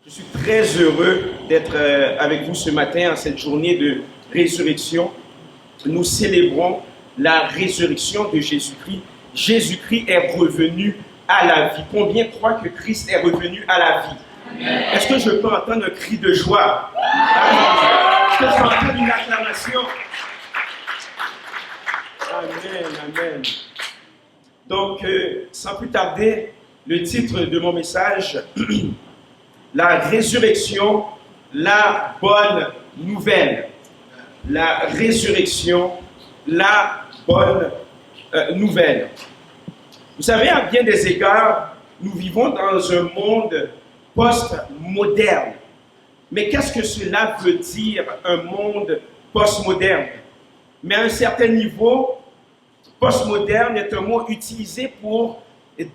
Je suis très heureux d'être avec vous ce matin en cette journée de résurrection. Nous célébrons la résurrection de Jésus-Christ. Jésus-Christ est revenu à la vie. Combien croient que Christ est revenu à la vie? Amen. Est-ce que je peux entendre un cri de joie? Est-ce que je peux entendre une acclamation? Amen, amen. Donc, sans plus tarder, le titre de mon message, la résurrection, la bonne nouvelle. La résurrection, la bonne nouvelle. Vous savez, à bien des égards, nous vivons dans un monde post-moderne. Mais qu'est-ce que cela veut dire, un monde post-moderne? Mais à un certain niveau, post-moderne est un mot utilisé pour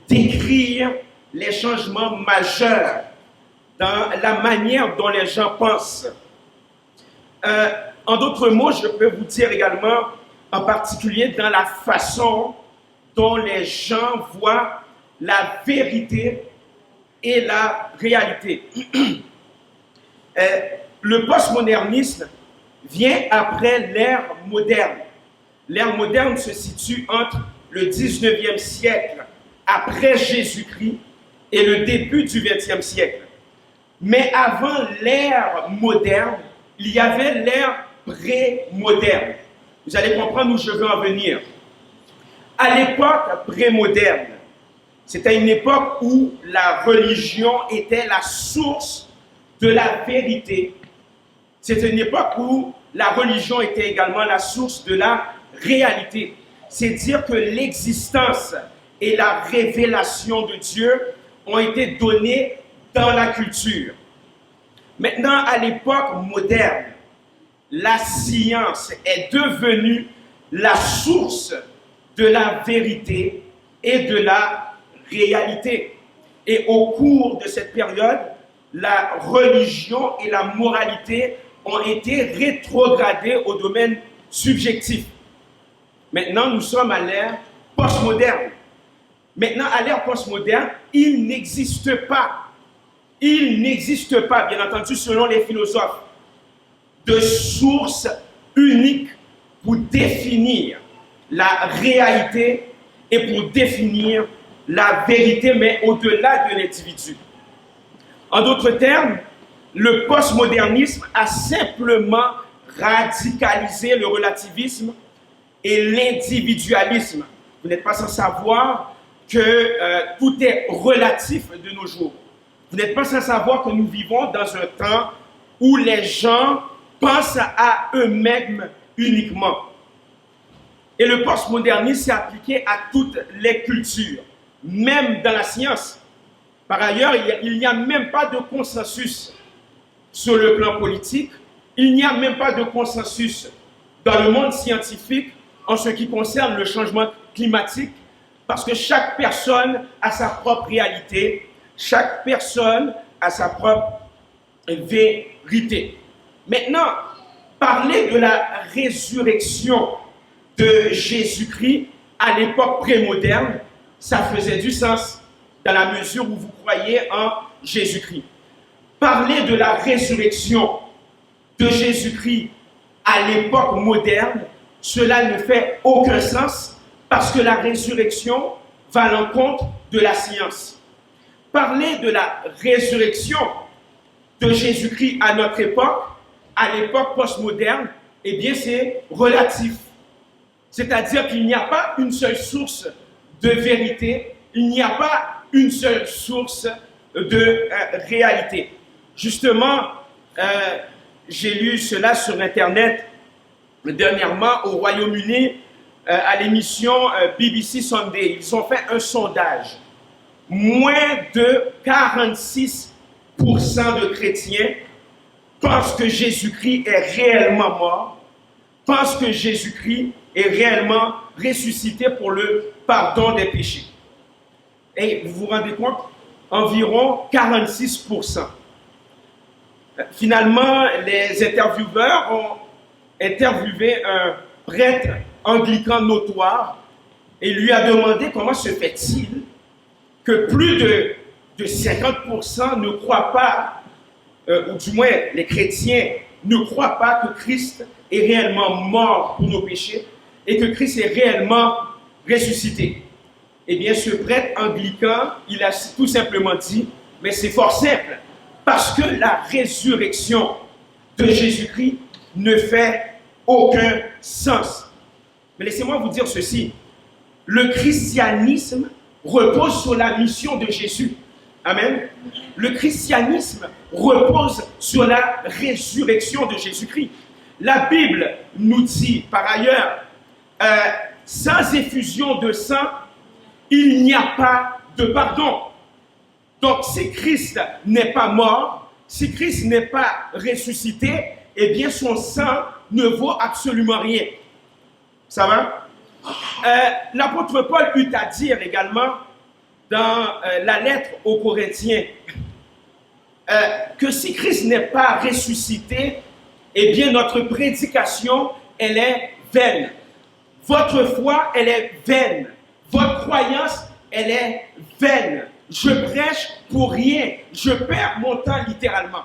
décrire les changements majeurs dans la manière dont les gens pensent. En d'autres mots, je peux vous dire également, en particulier dans la façon dont les gens voient la vérité et la réalité. Le postmodernisme vient après l'ère moderne. L'ère moderne se situe entre le 19e siècle, après Jésus-Christ, et le début du 20e siècle. Mais avant l'ère moderne, il y avait l'ère pré-moderne. Vous allez comprendre où je veux en venir. À l'époque pré-moderne, c'était une époque où la religion était la source de la vérité. C'était une époque où la religion était également la source de la réalité. C'est dire que l'existence et la révélation de Dieu ont été données dans la culture. Maintenant, à l'époque moderne, la science est devenue la source de la vérité et de la réalité. Et au cours de cette période, la religion et la moralité ont été rétrogradées au domaine subjectif. Maintenant, nous sommes à l'ère postmoderne. Maintenant, à l'ère postmoderne, il n'existe pas, bien entendu, selon les philosophes, de source unique pour définir la réalité et pour définir la vérité, mais au-delà de l'individu. En d'autres termes, le postmodernisme a simplement radicalisé le relativisme et l'individualisme. Vous n'êtes pas sans savoir que tout est relatif de nos jours. Vous n'êtes pas sans savoir que nous vivons dans un temps où les gens pensent à eux-mêmes uniquement. Et le postmodernisme s'est appliqué à toutes les cultures, même dans la science. Par ailleurs, il n'y a même pas de consensus sur le plan politique, il n'y a même pas de consensus dans le monde scientifique en ce qui concerne le changement climatique, parce que chaque personne a sa propre réalité, chaque personne a sa propre vérité. Maintenant, parler de la résurrection de Jésus-Christ à l'époque prémoderne, ça faisait du sens dans la mesure où vous croyez en Jésus-Christ. Parler de la résurrection de Jésus-Christ à l'époque moderne, cela ne fait aucun sens parce que la résurrection va à l'encontre de la science. Parler de la résurrection de Jésus-Christ à notre époque, à l'époque postmoderne, eh bien c'est relatif. C'est-à-dire qu'il n'y a pas une seule source de vérité, il n'y a pas une seule source de réalité. Justement, j'ai lu cela sur Internet dernièrement au Royaume-Uni, à l'émission BBC Sunday. Ils ont fait un sondage. Moins de 46% de chrétiens pensent que Jésus-Christ est réellement mort, pensent que Jésus-Christ est réellement ressuscité pour le pardon des péchés. Et vous vous rendez compte, environ 46%. Finalement, les intervieweurs ont interviewé un prêtre anglican notoire et lui a demandé comment se fait-il que plus de 50% ne croient pas ou du moins les chrétiens, ne croient pas que Christ est réellement mort pour nos péchés et que Christ est réellement ressuscité. Eh bien, ce prêtre anglican, il a tout simplement dit, mais c'est fort simple, parce que la résurrection de Jésus-Christ ne fait aucun sens. Mais laissez-moi vous dire ceci, le christianisme repose sur la mission de Jésus. Amen. Le christianisme repose sur la résurrection de Jésus-Christ. La Bible nous dit par ailleurs, sans effusion de sang, il n'y a pas de pardon. Donc si Christ n'est pas mort, si Christ n'est pas ressuscité, eh bien son sang ne vaut absolument rien. Ça va? L'apôtre Paul eut à dire également dans la lettre aux Corinthiens que si Christ n'est pas ressuscité, eh bien notre prédication, elle est vaine. Votre foi, elle est vaine. Votre croyance, elle est vaine. Je prêche pour rien. Je perds mon temps littéralement.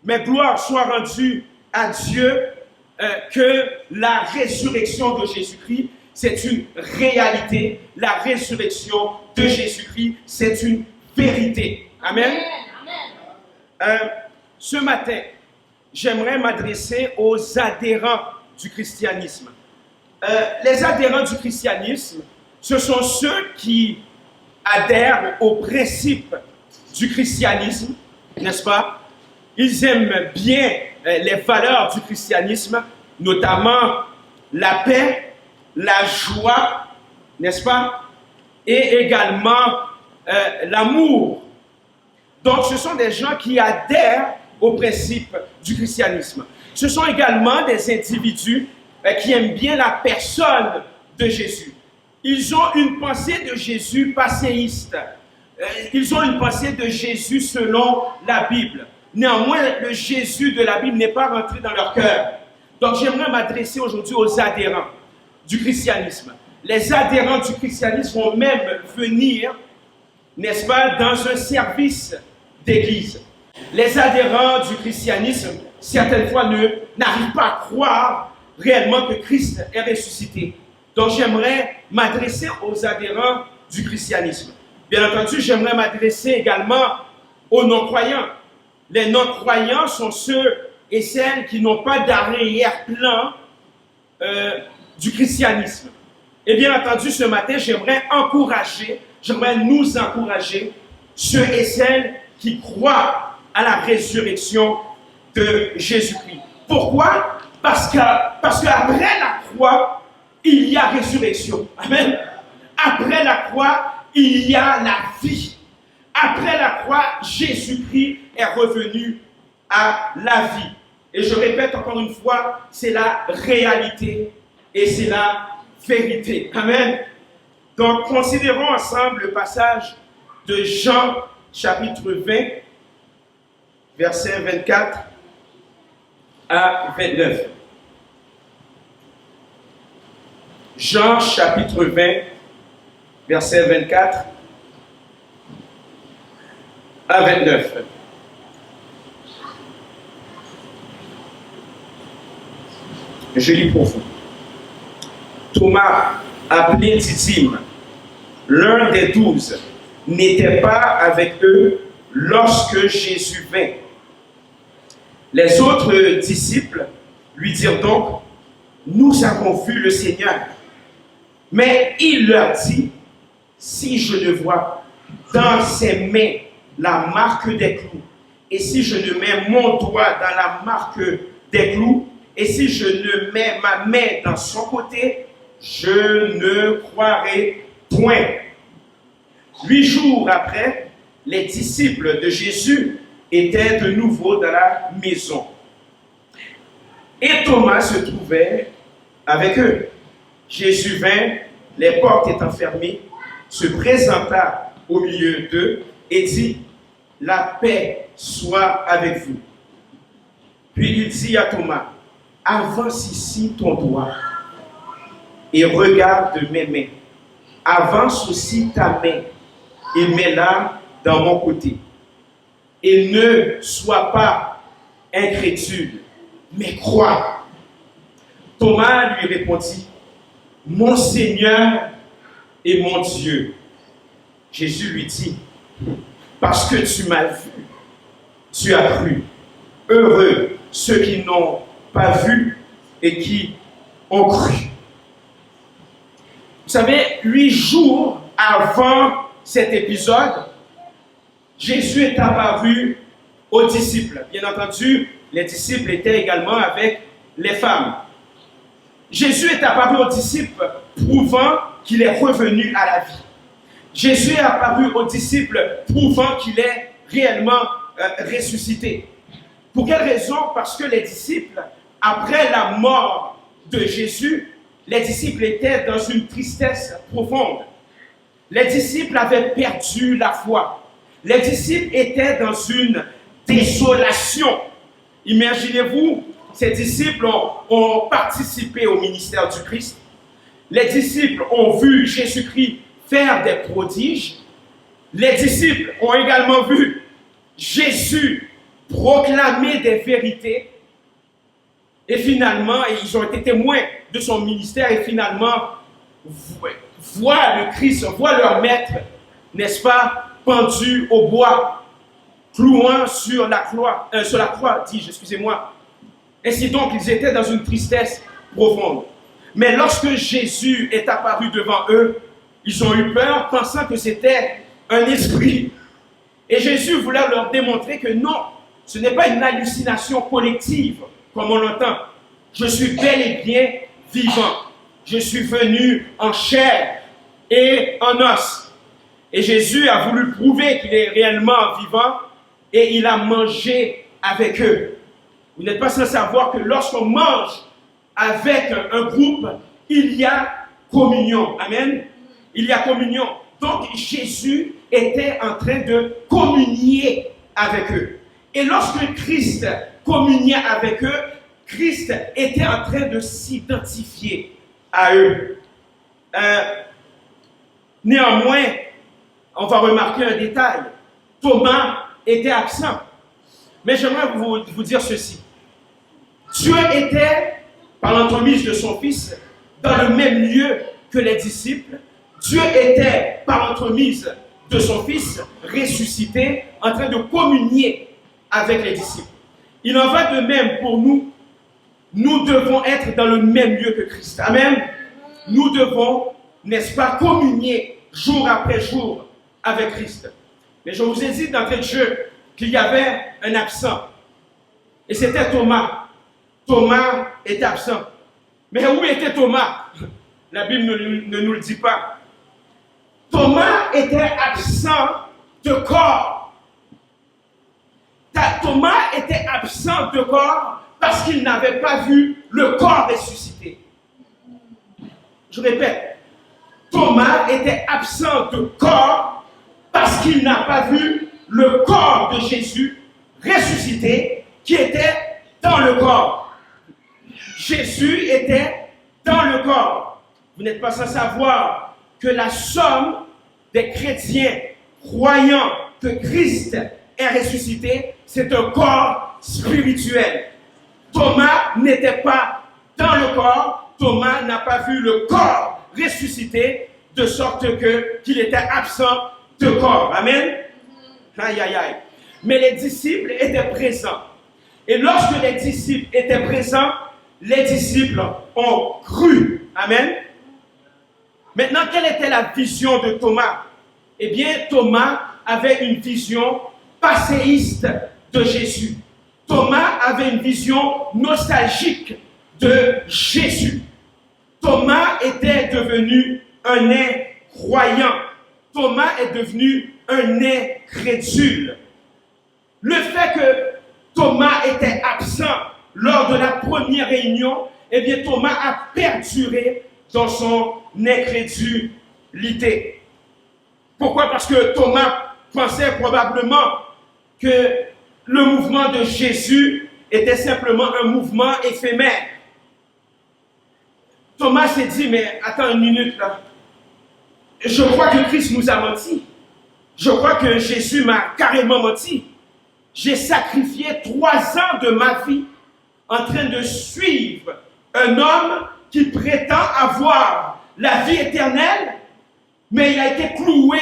Mais gloire soit rendue à Dieu que la résurrection de Jésus-Christ, c'est une réalité. La résurrection de Jésus-Christ, c'est une vérité. Amen. Ce matin, j'aimerais m'adresser aux adhérents du christianisme. Les adhérents du christianisme, ce sont ceux qui adhèrent aux principes du christianisme, n'est-ce pas? Ils aiment bien les valeurs du christianisme, notamment la paix, la joie, n'est-ce pas? Et également l'amour. Donc, ce sont des gens qui adhèrent aux principes du christianisme. Ce sont également des individus qui aiment bien la personne de Jésus. Ils ont une pensée de Jésus passéiste. Ils ont une pensée de Jésus selon la Bible. Néanmoins, le Jésus de la Bible n'est pas rentré dans leur cœur. Donc, j'aimerais m'adresser aujourd'hui aux adhérents du christianisme. Les adhérents du christianisme vont même venir, n'est-ce pas, dans un service d'église. Les adhérents du christianisme, certaines fois, n'arrivent pas à croire réellement que Christ est ressuscité. Donc, j'aimerais m'adresser aux adhérents du christianisme. Bien entendu, j'aimerais m'adresser également aux non-croyants. Les non-croyants sont ceux et celles qui n'ont pas d'arrière-plan du christianisme. Et bien entendu, ce matin, j'aimerais nous encourager, ceux et celles qui croient à la résurrection de Jésus-Christ. Pourquoi? Parce qu'après la croix, il y a résurrection. Amen. Après la croix, il y a la vie. Après la croix, Jésus-Christ est revenu à la vie. Et je répète encore une fois, c'est la réalité et c'est la vérité. Amen. Donc, considérons ensemble le passage de Jean, chapitre 20, versets 24 à 29. Jean, chapitre 20, versets 24 à 29. Je lis pour vous. Thomas, appelé Didyme, l'un des 12, n'était pas avec eux lorsque Jésus vint. Les autres disciples lui dirent donc, « Nous avons vu le Seigneur. » Mais il leur dit, « Si je ne vois dans ses mains la marque des clous, et si je ne mets mon doigt dans la marque des clous, et si je ne mets ma main dans son côté, je ne croirai point. » 8 jours après, les disciples de Jésus étaient de nouveau dans la maison. Et Thomas se trouvait avec eux. Jésus vint, les portes étant fermées, se présenta au milieu d'eux et dit, « La paix soit avec vous. » Puis il dit à Thomas, « Avance ici ton doigt et regarde mes mains. Avance aussi ta main et mets-la dans mon côté. et ne sois pas incrédule, mais crois. Thomas lui répondit, mon Seigneur et mon Dieu. Jésus lui dit, parce que tu m'as vu, tu as cru. Heureux ceux qui n'ont pas vu et qui ont cru. Vous savez, 8 jours avant cet épisode, Jésus est apparu aux disciples. Bien entendu, les disciples étaient également avec les femmes. Jésus est apparu aux disciples, prouvant qu'il est revenu à la vie. Jésus est apparu aux disciples, prouvant qu'il est réellement ressuscité. Pour quelle raison? Parce que les disciples, après la mort de Jésus, les disciples étaient dans une tristesse profonde. Les disciples avaient perdu la foi. Les disciples étaient dans une désolation. Imaginez-vous, ces disciples ont participé au ministère du Christ. Les disciples ont vu Jésus-Christ faire des prodiges. Les disciples ont également vu Jésus proclamer des vérités. Et finalement, ils ont été témoins de son ministère et finalement voient le Christ, voient leur maître, n'est-ce pas, pendu au bois, clouant sur la croix, dis-je, excusez-moi. Ainsi donc, ils étaient dans une tristesse profonde. Mais lorsque Jésus est apparu devant eux, ils ont eu peur, pensant que c'était un esprit. Et Jésus voulait leur démontrer que non, ce n'est pas une hallucination collective, comme on l'entend. Je suis bel et bien vivant. Je suis venu en chair et en os. Et Jésus a voulu prouver qu'il est réellement vivant et il a mangé avec eux. Vous n'êtes pas sans savoir que lorsqu'on mange avec un groupe, il y a communion. Amen. Il y a communion. Donc Jésus était en train de communier avec eux. Et lorsque Christ communiait avec eux, Christ était en train de s'identifier à eux. Néanmoins, on va remarquer un détail. Thomas était absent. Mais j'aimerais vous dire ceci. Dieu était, par l'entremise de son Fils, dans le même lieu que les disciples. Dieu était, par l'entremise de son Fils, ressuscité, en train de communier avec les disciples. Il en va de même pour nous. Nous devons être dans le même lieu que Christ. Amen. Nous devons, n'est-ce pas, communier jour après jour avec Christ. Mais je vous ai dit d'entrée de jeu qu'il y avait un absent. Et c'était Thomas. Thomas est absent. Mais où était Thomas? La Bible ne nous le dit pas. Thomas était absent de corps. Thomas était absent de corps parce qu'il n'avait pas vu le corps ressuscité. Je répète, Thomas était absent de corps parce qu'il n'a pas vu le corps de Jésus ressuscité qui était dans le corps. Jésus était dans le corps. Vous n'êtes pas sans savoir que la somme des chrétiens croyant que Christ est ressuscité, c'est un corps spirituel. Thomas n'était pas dans le corps, Thomas n'a pas vu le corps ressuscité, de sorte qu'il était absent de corps. Amen. Aïe, aïe, aïe. Mais les disciples étaient présents. Et lorsque les disciples étaient présents, les disciples ont cru. Amen. Maintenant, quelle était la vision de Thomas? Eh bien, Thomas avait une vision passéiste de Jésus. Thomas avait une vision nostalgique de Jésus. Thomas était devenu un incroyant. Thomas est devenu un incrédule. Le fait que Thomas était absent lors de la première réunion, eh bien Thomas a perduré dans son incrédulité. Pourquoi? Parce que Thomas pensait probablement que le mouvement de Jésus était simplement un mouvement éphémère. Thomas s'est dit, mais attends une minute là. Je crois que Christ nous a menti. Je crois que Jésus m'a carrément menti. j'ai sacrifié 3 ans de ma vie en train de suivre un homme qui prétend avoir la vie éternelle, mais il a été cloué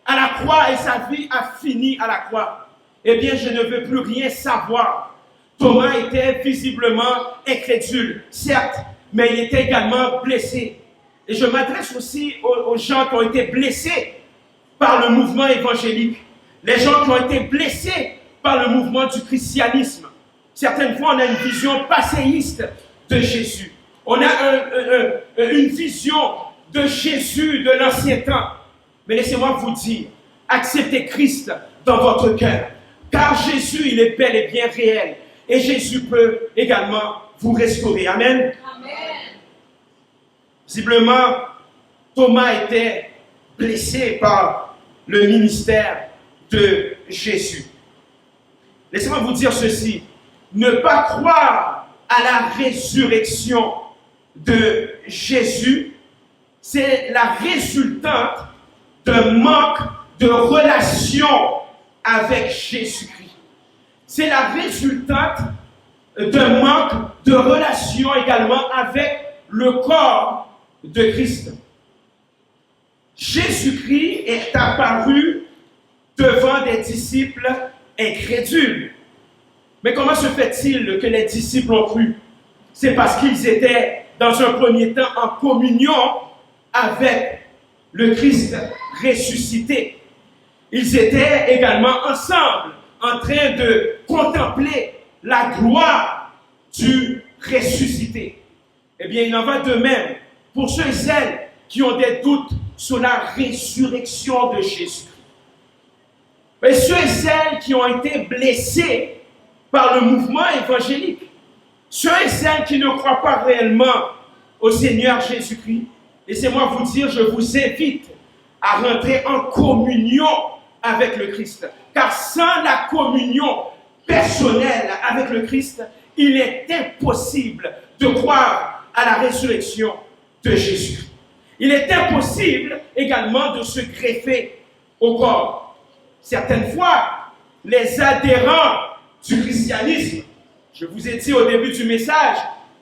à la croix et sa vie a fini à la croix. Eh bien, je ne veux plus rien savoir. Thomas était visiblement incrédule, certes, mais il était également blessé. Et je m'adresse aussi aux gens qui ont été blessés par le mouvement évangélique, les gens qui ont été blessés par le mouvement du christianisme. Certaines fois, on a une vision passéiste de Jésus. On a une vision de Jésus de l'ancien temps. Mais laissez-moi vous dire, acceptez Christ dans votre cœur, car Jésus, il est bel et bien réel. Et Jésus peut également vous restaurer. Amen. Amen. Visiblement, Thomas était blessé par le ministère de Jésus. Laissez-moi vous dire ceci. Ne pas croire à la résurrection de Jésus, c'est la résultante d'un manque de relation avec Jésus-Christ. C'est la résultante d'un manque de relation également avec le corps de Christ. Jésus-Christ est apparu devant des disciples incrédules. Mais comment se fait-il que les disciples ont cru? C'est parce qu'ils étaient dans un premier temps en communion avec le Christ ressuscité. Ils étaient également ensemble en train de contempler la gloire du ressuscité. Eh bien, il en va de même pour ceux et celles qui ont des doutes sur la résurrection de Jésus. Et ceux et celles qui ont été blessés par le mouvement évangélique, ceux et celles qui ne croient pas réellement au Seigneur Jésus-Christ, laissez-moi vous dire, je vous invite à rentrer en communion avec le Christ. Car sans la communion personnelle avec le Christ, il est impossible de croire à la résurrection de Jésus. Il est impossible également de se greffer au corps. Certaines fois, les adhérents du christianisme, je vous ai dit au début du message,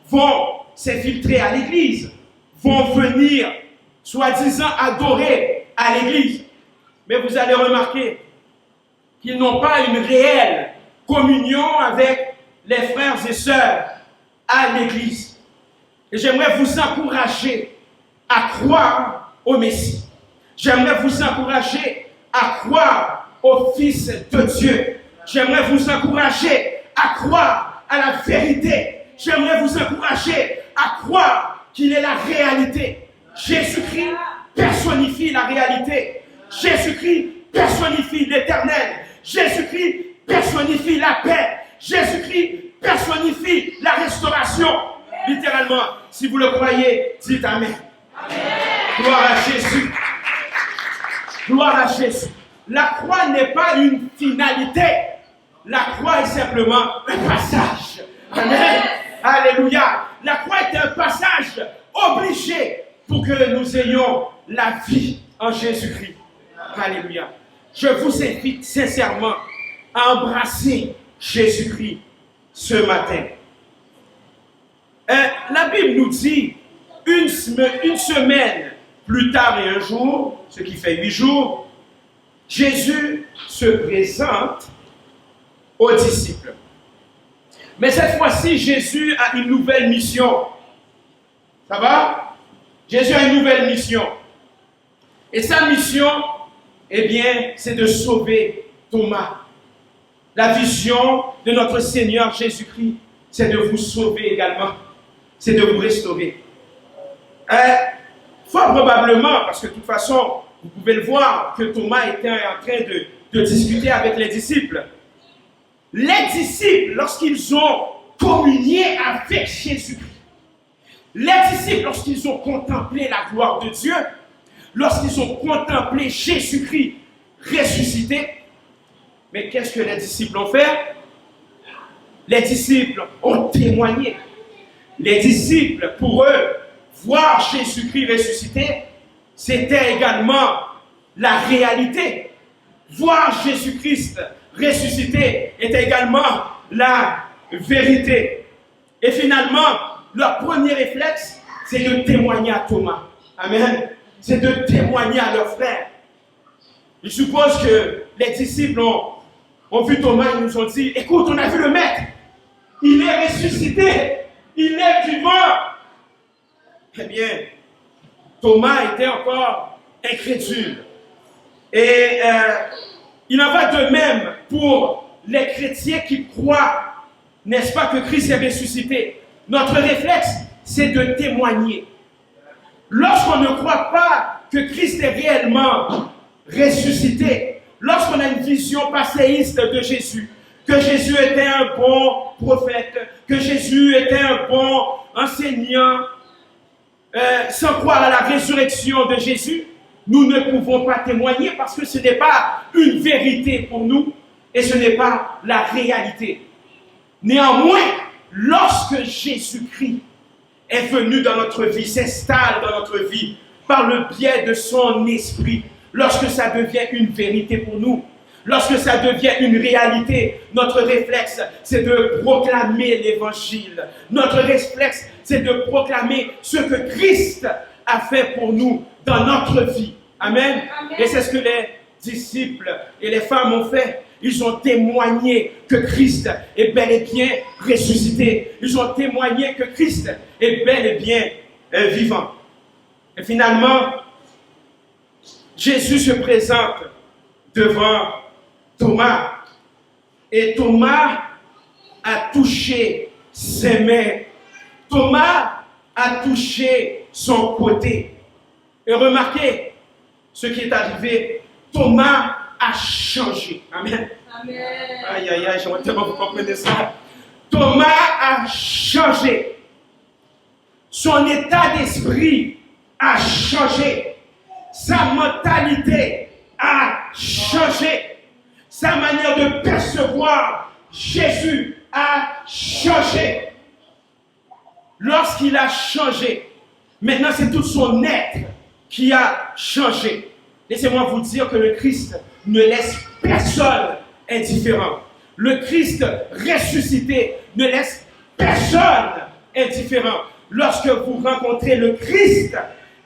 vont s'infiltrer à l'église, vont venir, soi-disant, adorer à l'église. Mais vous allez remarquer qu'ils n'ont pas une réelle communion avec les frères et sœurs à l'église. Et j'aimerais vous encourager à croire au Messie. J'aimerais vous encourager à croire au Fils de Dieu. J'aimerais vous encourager à croire à la vérité. J'aimerais vous encourager à croire qu'il est la réalité. Jésus-Christ personnifie la réalité. Jésus-Christ personnifie l'éternel. Jésus-Christ personnifie la paix. Jésus-Christ personnifie la restauration. Littéralement, si vous le croyez, dites Amen. Amen. Gloire à Jésus. Gloire à Jésus. La croix n'est pas une finalité. La croix est simplement un passage. Amen. Alléluia. La croix est un passage obligé pour que nous ayons la vie en Jésus-Christ. Alléluia. Je vous invite sincèrement à embrasser Jésus-Christ ce matin. La Bible nous dit une semaine plus tard et un jour, ce qui fait 8 jours, Jésus se présente aux disciples. Mais cette fois-ci, Jésus a une nouvelle mission. Ça va? Jésus a une nouvelle mission. Et sa mission, eh bien, c'est de sauver Thomas. La vision de notre Seigneur Jésus-Christ, c'est de vous sauver également. C'est de vous restaurer. Fort probablement, parce que de toute façon, vous pouvez le voir, que Thomas était en train de discuter avec les disciples. Les disciples, lorsqu'ils ont communié avec Jésus-Christ, les disciples, lorsqu'ils ont contemplé la gloire de Dieu, lorsqu'ils ont contemplé Jésus-Christ ressuscité, mais qu'est-ce que les disciples ont fait? Les disciples ont témoigné. Les disciples, pour eux, voir Jésus-Christ ressuscité, c'était également la réalité. Voir Jésus-Christ ressuscité est également la vérité. Et finalement, leur premier réflexe, c'est de témoigner à Thomas. Amen. C'est de témoigner à leurs frères. Je suppose que les disciples ont vu Thomas, ils nous ont dit, écoute, on a vu le Maître. Il est ressuscité. Il est vivant. Eh bien, Thomas était encore incrédule. Et il en va de même pour les chrétiens qui croient, n'est-ce pas, que Christ est ressuscité. Notre réflexe, c'est de témoigner. Lorsqu'on ne croit pas que Christ est réellement ressuscité, lorsqu'on a une vision passéiste de Jésus, que Jésus était un bon prophète, que Jésus était un bon enseignant, sans croire à la résurrection de Jésus, nous ne pouvons pas témoigner parce que ce n'est pas une vérité pour nous et ce n'est pas la réalité. Néanmoins, lorsque Jésus-Christ est venu dans notre vie, s'installe dans notre vie par le biais de son esprit, lorsque ça devient une vérité pour nous, lorsque ça devient une réalité, notre réflexe, c'est de proclamer l'évangile. Notre réflexe, c'est de proclamer ce que Christ a fait pour nous dans notre vie. Amen. Amen. Et c'est ce que les disciples et les femmes ont fait. Ils ont témoigné que Christ est bel et bien ressuscité. Ils ont témoigné que Christ est bel et bien vivant. Et finalement, Jésus se présente devant Thomas. Et Thomas a touché ses mains. Thomas a touché son côté. Et remarquez ce qui est arrivé. Thomas a changé. Amen. Amen. Aïe, aïe, aïe, j'aimerais tellement vous compreniez ça. Thomas a changé. Son état d'esprit a changé. Sa mentalité a changé. Sa manière de percevoir Jésus a changé. Lorsqu'il a changé, maintenant c'est tout son être qui a changé. Laissez-moi vous dire que le Christ ne laisse personne indifférent. Le Christ ressuscité ne laisse personne indifférent. Lorsque vous rencontrez le Christ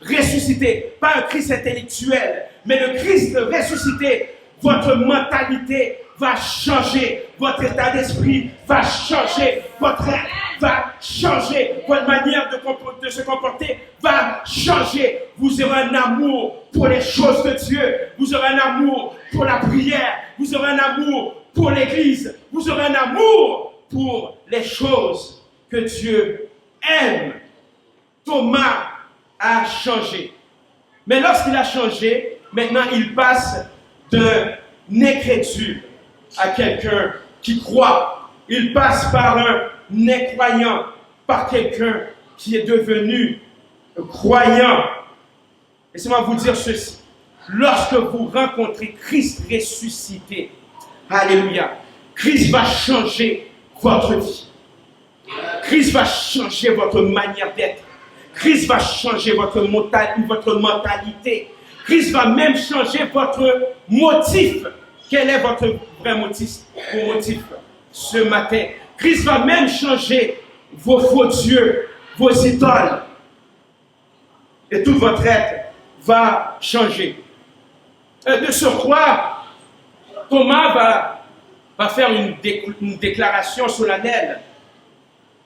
ressuscité, pas un Christ intellectuel, mais le Christ ressuscité, votre mentalité va changer, votre état d'esprit va changer, votre être va changer, votre manière de se comporter va changer. Vous aurez un amour pour les choses de Dieu, vous aurez un amour pour la prière, vous aurez un amour pour l'Église, vous aurez un amour pour les choses que Dieu aime. Thomas a changé. Mais lorsqu'il a changé, maintenant il passe d'un incrédule à quelqu'un qui croit. Il passe par un incroyant, par quelqu'un qui est devenu croyant. Laissez-moi vous dire ceci. Lorsque vous rencontrez Christ ressuscité, alléluia, Christ va changer votre vie. Christ va changer votre manière d'être. Christ va changer votre mentalité. Christ va même changer votre motif. Quel est votre vrai motif ce matin? Christ va même changer vos faux dieux, vos idoles. Et tout votre être va changer. De surcroît, Thomas va faire une déclaration solennelle.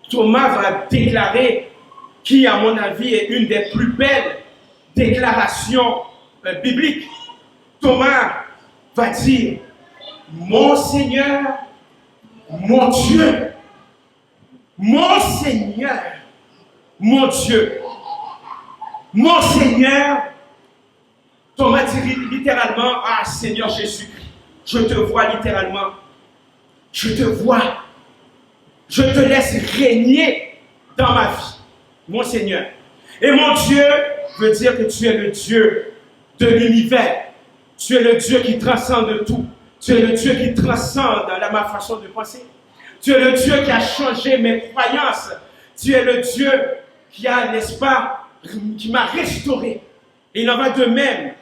Thomas va déclarer, qui à mon avis est une des plus belles déclarations bibliques. Thomas va dire, mon Seigneur, mon Dieu, mon Seigneur, mon Dieu, mon Seigneur. Thomas dit littéralement, ah Seigneur Jésus-Christ, je te vois littéralement, je te vois, je te laisse régner dans ma vie, mon Seigneur. Et mon Dieu veut dire que tu es le Dieu de l'univers. Tu es le Dieu qui transcende tout. Tu es le Dieu qui transcende ma façon de penser. Tu es le Dieu qui a changé mes croyances. Tu es le Dieu qui a, n'est-ce pas, qui m'a restauré. Et il en va de même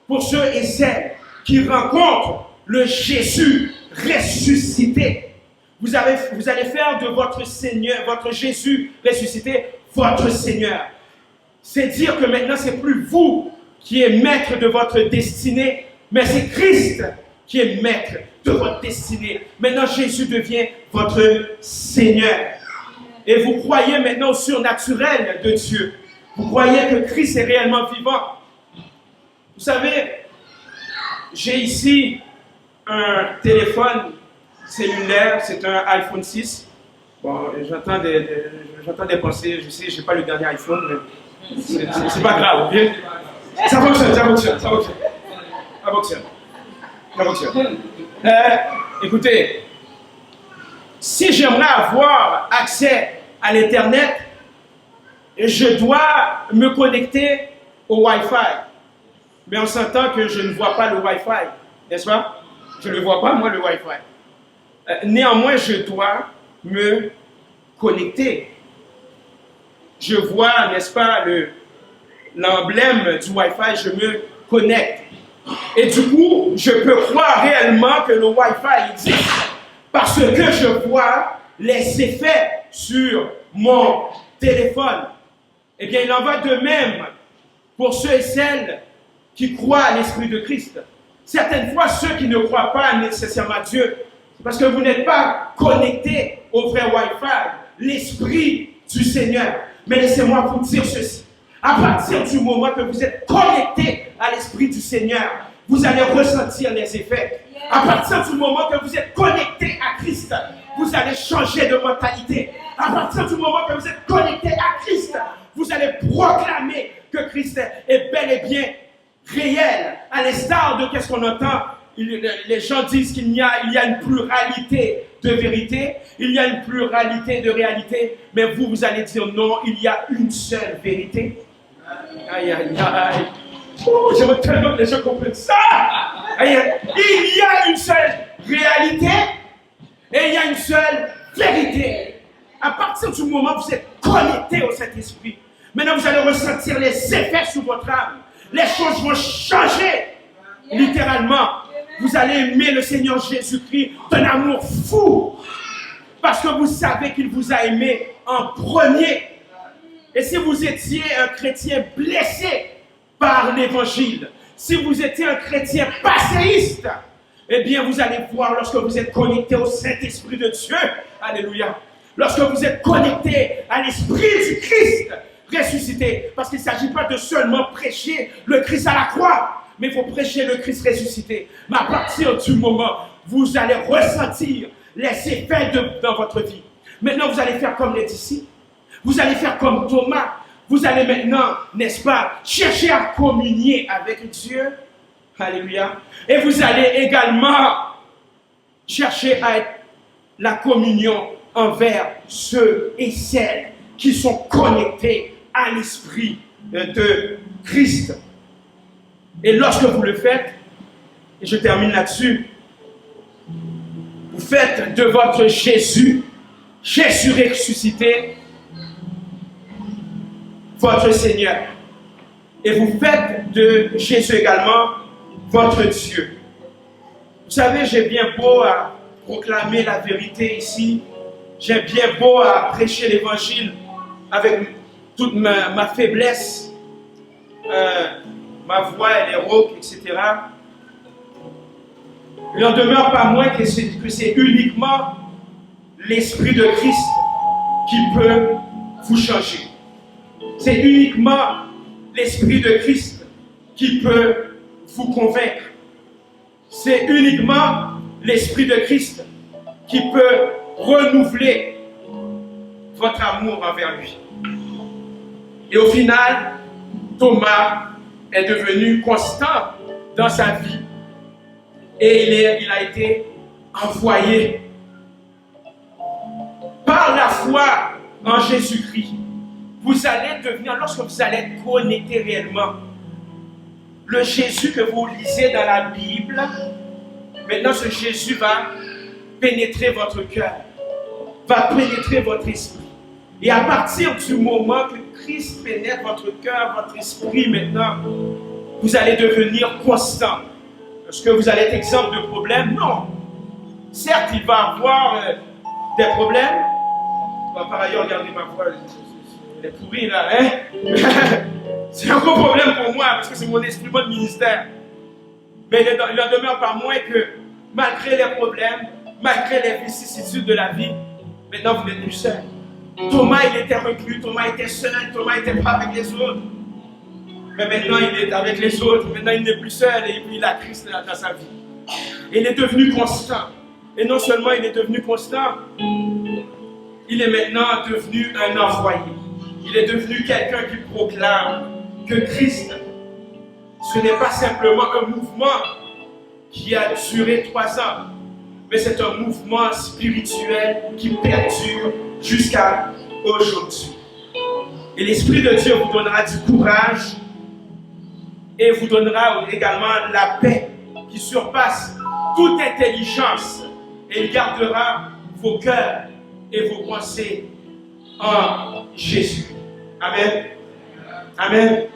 pour ceux et celles qui rencontrent le Jésus ressuscité. Vous allez faire de votre Seigneur, votre Jésus ressuscité, votre Seigneur. C'est dire que maintenant, ce n'est plus vous qui êtes maître de votre destinée, mais c'est Christ qui est maître de votre destinée. Maintenant, Jésus devient votre Seigneur. Et vous croyez maintenant au surnaturel de Dieu. Vous croyez que Christ est réellement vivant. Vous savez, j'ai ici un téléphone cellulaire, c'est un iPhone 6. Bon, j'entends des pensées, je sais, je n'ai pas le dernier iPhone, mais c'est pas grave, ok? Ça fonctionne. Écoutez, si j'aimerais avoir accès à l'Internet, je dois me connecter au Wi-Fi. Mais on s'entend que je ne vois pas le Wi-Fi, n'est-ce pas? Je ne le vois pas, moi, le Wi-Fi. Néanmoins, je dois me connecter. Je vois, n'est-ce pas, l'emblème du Wi-Fi, je me connecte. Et du coup, je peux croire réellement que le Wi-Fi existe parce que je vois les effets sur mon téléphone. Eh bien, il en va de même pour ceux et celles qui croient à l'Esprit de Christ. Certaines fois, ceux qui ne croient pas nécessairement à Dieu, c'est parce que vous n'êtes pas connectés au vrai Wi-Fi, l'Esprit du Seigneur. Mais laissez-moi vous dire ceci. À partir du moment que vous êtes connecté à l'Esprit du Seigneur, vous allez ressentir les effets. À partir du moment que vous êtes connecté à Christ, vous allez changer de mentalité. À partir du moment que vous êtes connecté à Christ, vous allez proclamer que Christ est bel et bien réel. À l'instar de ce qu'on entend, les gens disent qu'il y a une pluralité de vérité, il y a une pluralité de réalité, mais vous allez dire non, il y a une seule vérité. Aïe, aïe, aïe. Oh, j'aimerais tellement que les gens comprennent ça. Aïe, aïe. Il y a une seule réalité et il y a une seule vérité. À partir du moment où vous êtes connecté au Saint-Esprit, maintenant vous allez ressentir les effets sur votre âme. Les choses vont changer, littéralement. Vous allez aimer le Seigneur Jésus-Christ d'un amour fou, parce que vous savez qu'il vous a aimé en premier. Et si vous étiez un chrétien blessé par l'évangile, si vous étiez un chrétien passéiste, eh bien vous allez voir lorsque vous êtes connecté au Saint-Esprit de Dieu, alléluia, lorsque vous êtes connecté à l'Esprit du Christ ressuscité, parce qu'il ne s'agit pas de seulement prêcher le Christ à la croix, mais il faut prêcher le Christ ressuscité. Mais à partir du moment, vous allez ressentir les effets dans votre vie. Maintenant, vous allez faire comme les disciples. Vous allez faire comme Thomas. Vous allez maintenant, n'est-ce pas, chercher à communier avec Dieu. Alléluia. Et vous allez également chercher à être la communion envers ceux et celles qui sont connectés à l'Esprit de Christ. Et lorsque vous le faites, et je termine là-dessus, vous faites de votre Jésus ressuscité, votre Seigneur. Et vous faites de Jésus également votre Dieu. Vous savez, j'ai bien beau à proclamer la vérité ici, j'ai bien beau à prêcher l'évangile avec toute ma faiblesse, ma voix, elle est rauque, etc. Il n'en demeure pas moins que c'est uniquement l'Esprit de Christ qui peut vous changer. C'est uniquement l'Esprit de Christ qui peut vous convaincre. C'est uniquement l'Esprit de Christ qui peut renouveler votre amour envers lui. Et au final, Thomas est devenu constant dans sa vie et il a été envoyé par la foi en Jésus-Christ. Vous allez devenir, lorsque vous allez être connecté réellement, le Jésus que vous lisez dans la Bible, maintenant ce Jésus va pénétrer votre cœur, va pénétrer votre esprit. Et à partir du moment que Christ pénètre votre cœur, votre esprit maintenant, vous allez devenir constant. Est-ce que vous allez être exempt de problème? Non. Certes, il va avoir des problèmes. Par ailleurs, regardez ma voix, elle est pourrie là, hein? C'est un gros problème pour moi parce que c'est mon instrument de ministère. Mais il en demeure pas moins que malgré les problèmes, malgré les vicissitudes de la vie, maintenant vous n'êtes plus seul. Thomas, il était reclus, Thomas était seul, Thomas n'était pas avec les autres. Mais maintenant, il est avec les autres, maintenant il n'est plus seul et puis il a Christ dans sa vie. Il est devenu constant. Et non seulement il est devenu constant, il est maintenant devenu un envoyé. Il est devenu quelqu'un qui proclame que Christ, ce n'est pas simplement un mouvement qui a duré 3 ans, mais c'est un mouvement spirituel qui perdure jusqu'à aujourd'hui. Et l'Esprit de Dieu vous donnera du courage et vous donnera également la paix qui surpasse toute intelligence et il gardera vos cœurs et vos pensées en Jésus. Amen. Amen.